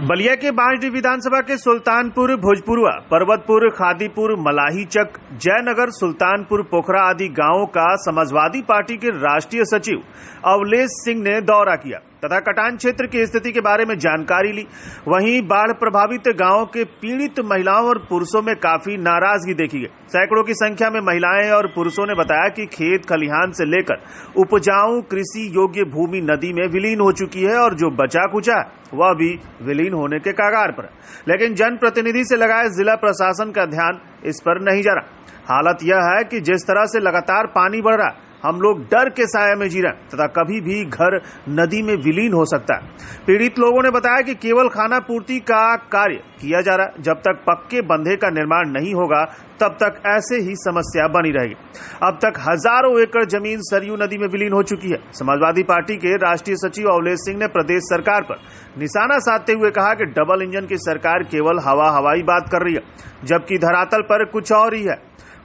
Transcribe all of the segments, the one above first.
बलिया के बांसडीह विधानसभा के सुल्तानपुर, भोजपुरवा, पर्वतपुर, खादीपुर, मलाहीचक, जयनगर, सुल्तानपुर, पोखरा आदि गांवों का समाजवादी पार्टी के राष्ट्रीय सचिव अवलेश सिंह ने दौरा किया तथा कटान क्षेत्र की स्थिति के बारे में जानकारी ली। वहीं बाढ़ प्रभावित गांवों के पीड़ित महिलाओं और पुरुषों में काफी नाराजगी देखी गई। सैकड़ों की संख्या में महिलाएं और पुरुषों ने बताया कि खेत खलिहान से लेकर उपजाऊ कृषि योग्य भूमि नदी में विलीन हो चुकी है और जो बचा कुचा वह भी विलीन होने के कगार पर है। लेकिन जनप्रतिनिधि से लगाए जिला प्रशासन का ध्यान इस पर नहीं जा रहा। हालत यह है कि जिस तरह से लगातार पानी बढ़ रहा है, हम लोग डर के साए में जी रहे हैं तथा कभी भी घर नदी में विलीन हो सकता है। पीड़ित लोगों ने बताया कि केवल खाना पूर्ति का कार्य किया जा रहा है। जब तक पक्के बंधे का निर्माण नहीं होगा तब तक ऐसे ही समस्या बनी रहेगी। अब तक हजारों एकड़ जमीन सरयू नदी में विलीन हो चुकी है। समाजवादी पार्टी के राष्ट्रीय सचिव अवलेश सिंह ने प्रदेश सरकार पर निशाना साधते हुए कहा कि डबल इंजन की सरकार केवल हवाई बात कर रही है, जबकि धरातल पर कुछ और ही है।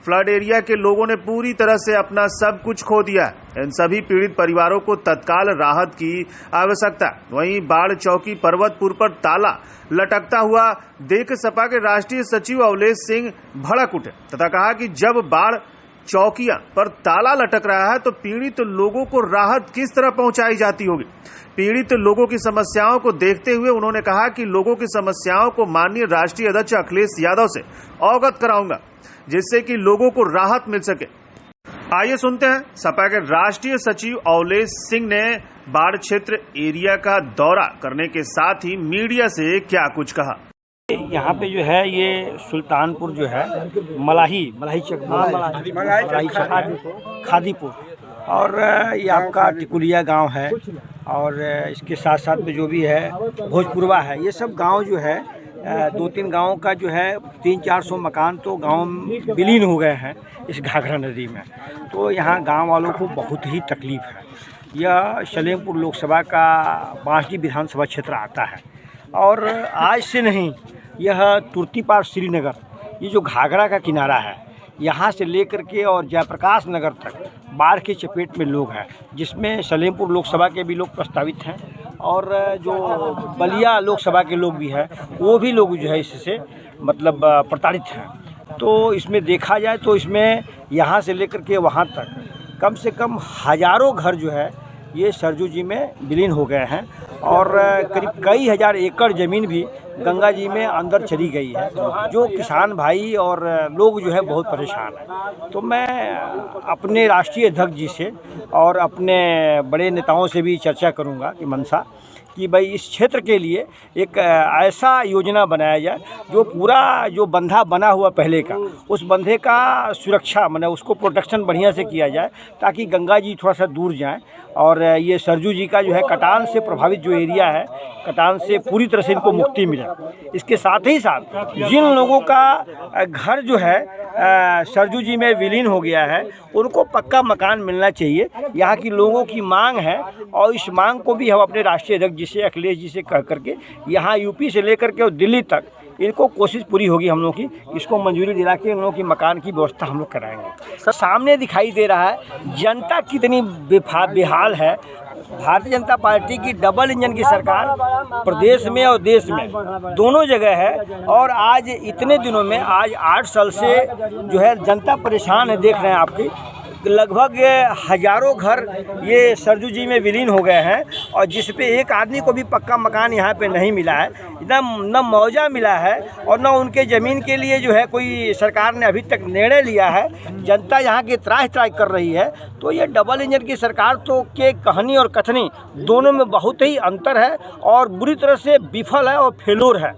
फ्लड एरिया के लोगों ने पूरी तरह से अपना सब कुछ खो दिया है। इन सभी पीड़ित परिवारों को तत्काल राहत की आवश्यकता है। वहीं बाढ़ चौकी पर्वतपुर पर ताला लटकता हुआ देख सपा के राष्ट्रीय सचिव अवलेश सिंह भड़क उठे तथा कहा कि जब बाढ़ चौकियां पर ताला लटक रहा है तो पीड़ित लोगों को राहत किस तरह पहुंचाई जाती होगी। पीड़ित लोगों की समस्याओं को देखते हुए उन्होंने कहा कि लोगों की समस्याओं को माननीय राष्ट्रीय अध्यक्ष अखिलेश यादव से अवगत कराऊंगा, जिससे कि लोगों को राहत मिल सके। आइए सुनते हैं सपा के राष्ट्रीय सचिव अवलेश सिंह ने बाढ़ क्षेत्र एरिया का दौरा करने के साथ ही मीडिया से क्या कुछ कहा। यहाँ पे जो है ये सुल्तानपुर जो है मलाहीचक, खादीपुर और ये आपका टिकुलिया गांव है और इसके साथ साथ में जो भी है भोजपुरवा है। ये सब गांव जो है 2-3 गांवों का जो है 300-400 मकान तो गांव में विलीन हो गए हैं इस घाघरा नदी में। तो यहाँ गांव वालों को बहुत ही तकलीफ है। यह सलेमपुर लोकसभा का बांसडीह विधानसभा क्षेत्र आता है और आज से नहीं, यह तुर्तीपार श्रीनगर, ये जो घाघरा का किनारा है, यहाँ से लेकर के और जयप्रकाश नगर तक बाढ़ की चपेट में लोग हैं, जिसमें सलेमपुर लोकसभा के भी लोग प्रस्तावित हैं और जो बलिया लोकसभा के लोग भी हैं, वो भी लोग जो है इससे मतलब प्रताड़ित हैं। तो इसमें देखा जाए तो इसमें यहाँ से लेकर के वहाँ तक कम से कम हजारों घर जो है ये सरजू जी में विलीन हो गए हैं और करीब कई हजार एकड़ ज़मीन भी गंगा जी में अंदर चली गई है, जो किसान भाई और लोग जो है बहुत परेशान हैं। तो मैं अपने राष्ट्रीय अध्यक्ष जी से और अपने बड़े नेताओं से भी चर्चा करूंगा कि मनसा कि भाई इस क्षेत्र के लिए एक ऐसा योजना बनाया जाए जो पूरा जो बंधा बना हुआ पहले का, उस बंधे का सुरक्षा मतलब उसको प्रोटेक्शन बढ़िया से किया जाए ताकि गंगा जी थोड़ा सा दूर जाएं और ये सरजू जी का जो है कटान से प्रभावित जो एरिया है, कटान से पूरी तरह से इनको मुक्ति मिले। इसके साथ ही साथ जिन लोगों का घर जो है सरजू जी में विलीन हो गया है, उनको पक्का मकान मिलना चाहिए। यहाँ की लोगों की मांग है और इस मांग को भी हम अपने राष्ट्रीय अध्यक्ष जी से, अखिलेश जी से कह करके यहाँ यूपी से लेकर के और दिल्ली तक इनको कोशिश पूरी होगी हम लोग की, इसको मंजूरी दिला के उन लोगों की मकान की व्यवस्था हम लोग कराएंगे। सामने दिखाई दे रहा है जनता कितनी बेहाल है। भारतीय जनता पार्टी की डबल इंजन की सरकार प्रदेश में और देश में दोनों जगह है और आज इतने दिनों में आज 8 साल से जो है जनता परेशान है। देख रहे हैं आपकी लगभग हजारों घर ये सरजू जी में विलीन हो गए हैं और जिस पे एक आदमी को भी पक्का मकान यहाँ पे नहीं मिला है, न मुआवजा मिला है और न उनके ज़मीन के लिए जो है कोई सरकार ने अभी तक निर्णय लिया है। जनता यहाँ की त्राह कर रही है। तो ये डबल इंजन की सरकार तो के कहानी और कथनी दोनों में बहुत ही अंतर है और बुरी तरह से विफल है और फेलोर है।